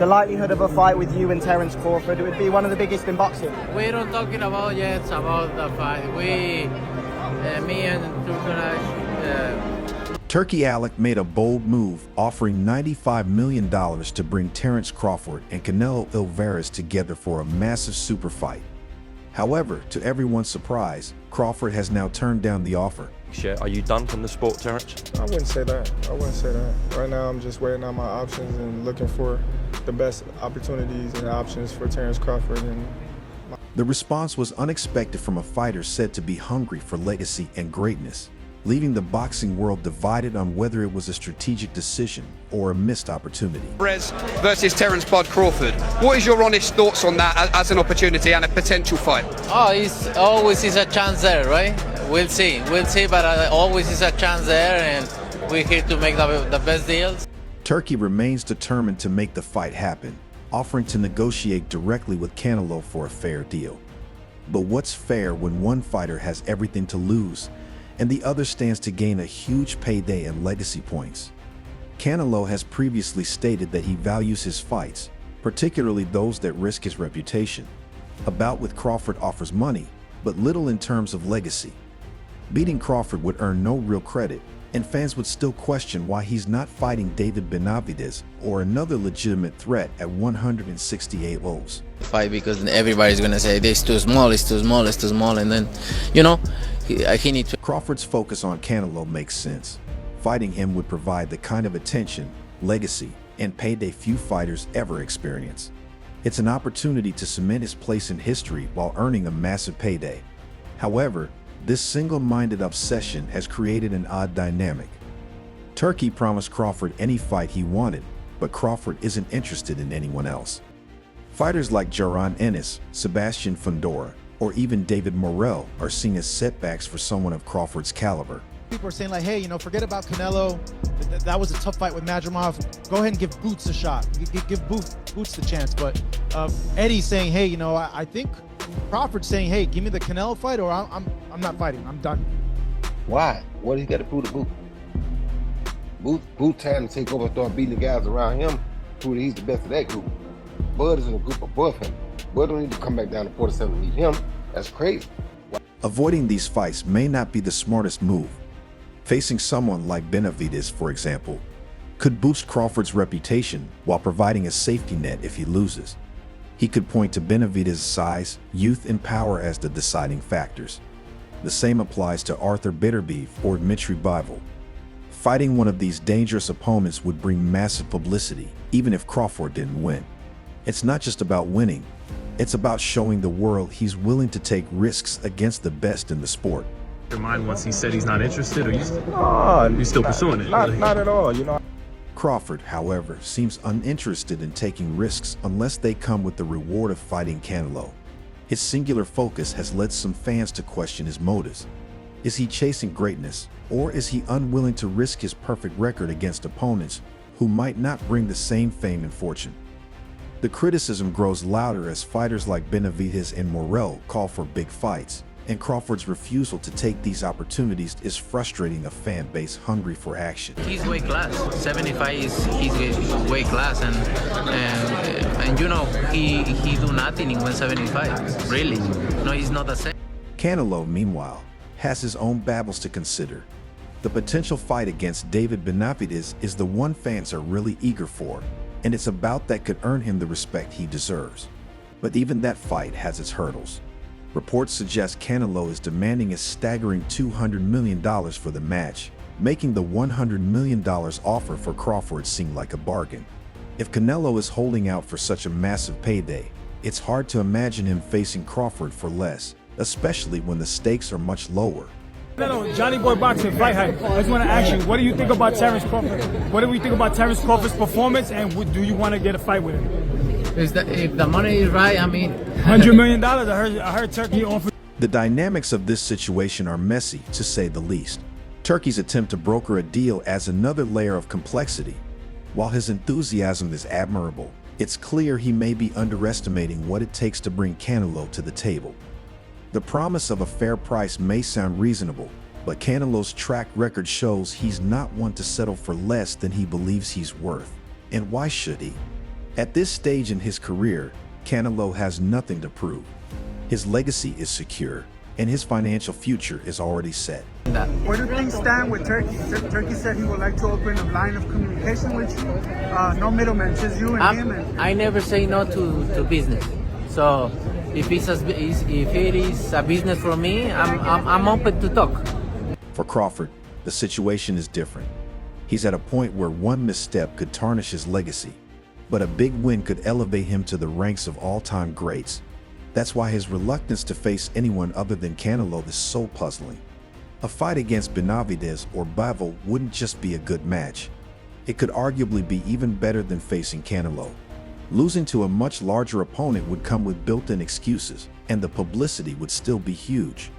the likelihood of a fight with you and Terence Crawford, it would be one of the biggest in boxing. We don't talking about yet about the fight. Me and Turkey Alec made a bold move, offering $95 million to bring Terence Crawford and Canelo Alvarez together for a massive super fight. However, to everyone's surprise, Crawford has now turned down the offer. Are you done from the sport, Terence? I wouldn't say that. Right now, I'm just weighing out my options and looking for the best opportunities and options for Terence Crawford. The response was unexpected from a fighter said to be hungry for legacy and greatness, leaving the boxing world divided on whether it was a strategic decision or a missed opportunity. Alvarez versus Terence "Bud" Crawford. What is your honest thoughts on that as an opportunity and a potential fight? Oh, it's always is a chance there, right? We'll see, but always is a chance there, and we're here to make the best deals. Turkey remains determined to make the fight happen, offering to negotiate directly with Canelo for a fair deal. But what's fair when one fighter has everything to lose and the other stands to gain a huge payday and legacy points? Canelo has previously stated that he values his fights, particularly those that risk his reputation. A bout with Crawford offers money, but little in terms of legacy. Beating Crawford would earn no real credit, and fans would still question why he's not fighting David Benavidez or another legitimate threat at 168 O's. Fight because everybody's gonna say this too small, it's too small, it's too small, and then, you know, he needs to. Crawford's focus on Canelo makes sense. Fighting him would provide the kind of attention, legacy, and payday few fighters ever experience. It's an opportunity to cement his place in history while earning a massive payday. However, this single-minded obsession has created an odd dynamic. Turkey promised Crawford any fight he wanted, but Crawford isn't interested in anyone else. Fighters like Jaron Ennis, Sebastian Fundora, or even David Morrell are seen as setbacks for someone of Crawford's caliber. People are saying like, hey, forget about Canelo. That was a tough fight with Madrimov. Go ahead and give Boots a shot. Give Boots the chance. But Eddie's saying, hey, I think Crawford's saying, hey, give me the Canelo fight or I'm not fighting. I'm done. Why? What he got to prove to Boot? Boot trying to take over and start beating the guys around him, prove that he's the best of that group. Bud is in a group above him. Bud don't need to come back down to 47 to meet him. That's crazy. Avoiding these fights may not be the smartest move. Facing someone like Benavidez, for example, could boost Crawford's reputation while providing a safety net if he loses. He could point to Benavidez's size, youth, and power as the deciding factors. The same applies to Arthur Beterbiev or Dmitry Bivol. Fighting one of these dangerous opponents would bring massive publicity, even if Crawford didn't win. It's not just about winning, it's about showing the world he's willing to take risks against the best in the sport. Your mind once he said he's not interested, or you still pursuing it? Not at all, Crawford, however, seems uninterested in taking risks unless they come with the reward of fighting Canelo. His singular focus has led some fans to question his motives. Is he chasing greatness, or is he unwilling to risk his perfect record against opponents who might not bring the same fame and fortune? The criticism grows louder as fighters like Benavidez and Morrell call for big fights, and Crawford's refusal to take these opportunities is frustrating a fan base hungry for action. He's weight class. 75 is his weight class, and he do nothing in 175. Really, no, he's not the same. Canelo, meanwhile, has his own battles to consider. The potential fight against David Benavidez is the one fans are really eager for, and it's a bout that could earn him the respect he deserves. But even that fight has its hurdles. Reports suggest Canelo is demanding a staggering $200 million for the match, making the $100 million offer for Crawford seem like a bargain. If Canelo is holding out for such a massive payday, it's hard to imagine him facing Crawford for less, especially when the stakes are much lower. Johnny Boy Boxing Fight Hype. I just want to ask you, what do you think about Terence Crawford? What do we think about Terence Crawford's performance, and do you want to get a fight with him? If the money is right, $100 million. I heard Turkey offered. The dynamics of this situation are messy, to say the least. Turkey's attempt to broker a deal adds another layer of complexity. While his enthusiasm is admirable, it's clear he may be underestimating what it takes to bring Canelo to the table. The promise of a fair price may sound reasonable, but Canelo's track record shows he's not one to settle for less than he believes he's worth. And why should he? At this stage in his career, Canelo has nothing to prove. His legacy is secure, and his financial future is already set. Where do things stand with Turkey? Turkey said he would like to open a line of communication with you. No middleman, just you and him. And I never say no to business. So if it is a business for me, I'm open to talk. For Crawford, the situation is different. He's at a point where one misstep could tarnish his legacy, but a big win could elevate him to the ranks of all-time greats. That's why his reluctance to face anyone other than Canelo is so puzzling. A fight against Benavidez or Bivol wouldn't just be a good match. It could arguably be even better than facing Canelo. Losing to a much larger opponent would come with built-in excuses, and the publicity would still be huge.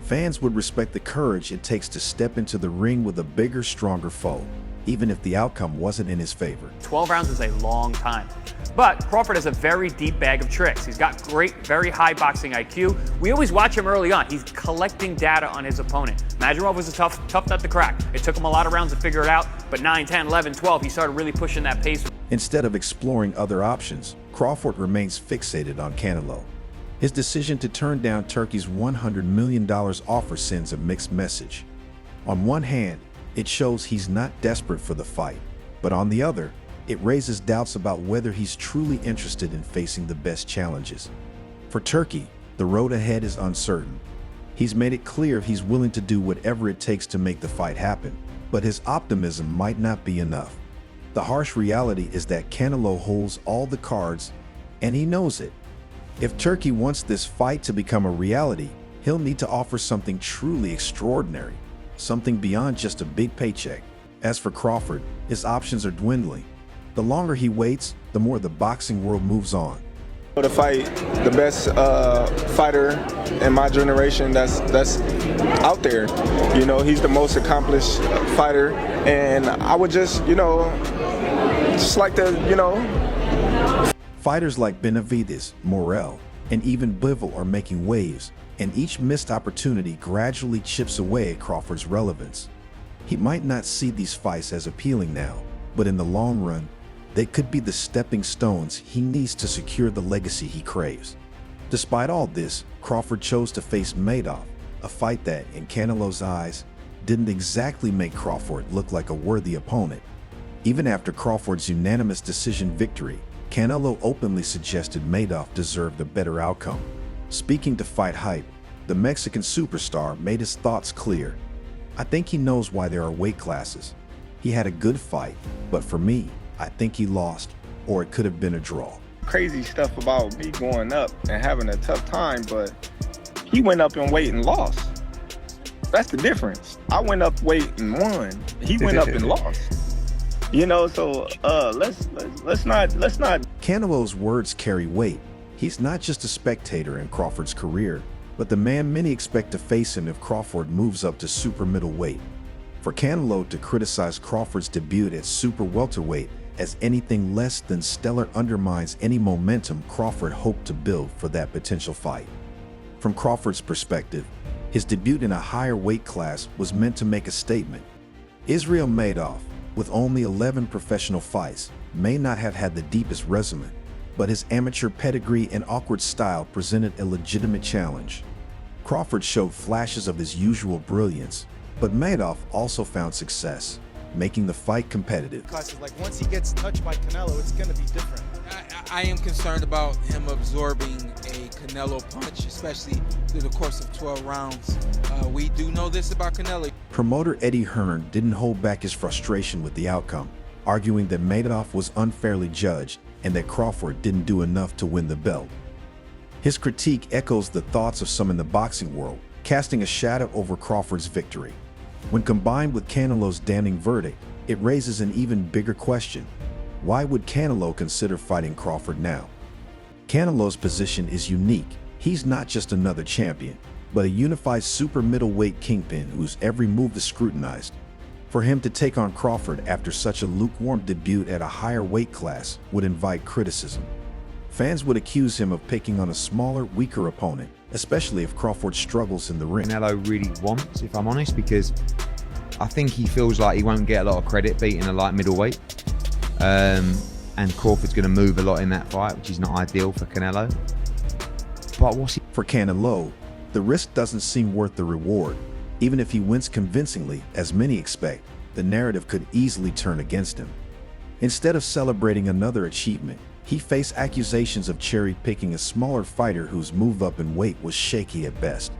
Fans would respect the courage it takes to step into the ring with a bigger, stronger foe, even if the outcome wasn't in his favor. 12 rounds is a long time. But Crawford has a very deep bag of tricks. He's got great, very high boxing IQ. We always watch him early on. He's collecting data on his opponent. Madrimov was a tough nut to crack. It took him a lot of rounds to figure it out, but 9, 10, 11, 12, he started really pushing that pace. Instead of exploring other options, Crawford remains fixated on Canelo. His decision to turn down Turkey's $100 million offer sends a mixed message. On one hand, it shows he's not desperate for the fight, but on the other, it raises doubts about whether he's truly interested in facing the best challenges. For Turkey, the road ahead is uncertain. He's made it clear he's willing to do whatever it takes to make the fight happen, but his optimism might not be enough. The harsh reality is that Canelo holds all the cards, and he knows it. If Turkey wants this fight to become a reality, he'll need to offer something truly extraordinary, something beyond just a big paycheck. As for Crawford, his options are dwindling. The longer he waits, the more the boxing world moves on. To fight the best fighter in my generation that's out there. You know, he's the most accomplished fighter, and I would just like to, Fighters like Benavidez, Morrell, and even Bivol are making waves, and each missed opportunity gradually chips away at Crawford's relevance. He might not see these fights as appealing now, but in the long run, they could be the stepping stones he needs to secure the legacy he craves. Despite all this, Crawford chose to face Madoff, a fight that, in Canelo's eyes, didn't exactly make Crawford look like a worthy opponent. Even after Crawford's unanimous decision victory, Canelo openly suggested Madoff deserved a better outcome. Speaking to Fight Hype, the Mexican superstar made his thoughts clear. "I think he knows why there are weight classes. He had a good fight, but for me, I think he lost, or it could have been a draw." crazy stuff about me going up and having a tough time, but he went up in weight and lost. That's the difference. I went up weight and won. He went up and lost. You know, so let's not. Canelo's words carry weight. He's not just a spectator in Crawford's career, but the man many expect to face him if Crawford moves up to super middleweight. For Canelo to criticize Crawford's debut at super welterweight as anything less than stellar undermines any momentum Crawford hoped to build for that potential fight. From Crawford's perspective, his debut in a higher weight class was meant to make a statement. Israel Madoff, with only 11 professional fights, may not have had the deepest resume, but his amateur pedigree and awkward style presented a legitimate challenge. Crawford showed flashes of his usual brilliance, but Madoff also found success, making the fight competitive. Like once he gets touched by Canelo, it's going to be different. I am concerned about him absorbing a Canelo punch, especially through the course of 12 rounds. We do know this about Canelo. Promoter Eddie Hearn didn't hold back his frustration with the outcome, arguing that Madoff was unfairly judged and that Crawford didn't do enough to win the belt. His critique echoes the thoughts of some in the boxing world, casting a shadow over Crawford's victory. When combined with Canelo's damning verdict, it raises an even bigger question. Why would Canelo consider fighting Crawford now? Canelo's position is unique. He's not just another champion, but a unified super middleweight kingpin whose every move is scrutinized. For him to take on Crawford after such a lukewarm debut at a higher weight class would invite criticism. Fans would accuse him of picking on a smaller, weaker opponent, especially if Crawford struggles in the ring. Canelo really wants, if I'm honest, because I think he feels like he won't get a lot of credit beating a light middleweight. And and Crawford's going to move a lot in that fight, which is not ideal for Canelo. But what's he... For Canelo, the risk doesn't seem worth the reward. Even if he wins convincingly, as many expect, the narrative could easily turn against him. Instead of celebrating another achievement, he faced accusations of cherry-picking a smaller fighter whose move up in weight was shaky at best.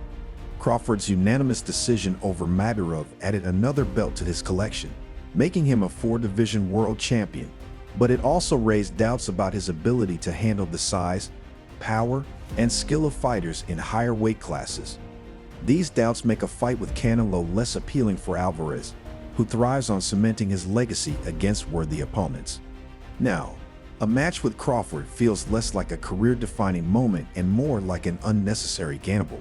Crawford's unanimous decision over Madurov added another belt to his collection, making him a 4-division world champion. But it also raised doubts about his ability to handle the size, power, and skill of fighters in higher weight classes. These doubts make a fight with Canelo less appealing for Alvarez, who thrives on cementing his legacy against worthy opponents. Now, a match with Crawford feels less like a career-defining moment and more like an unnecessary gamble.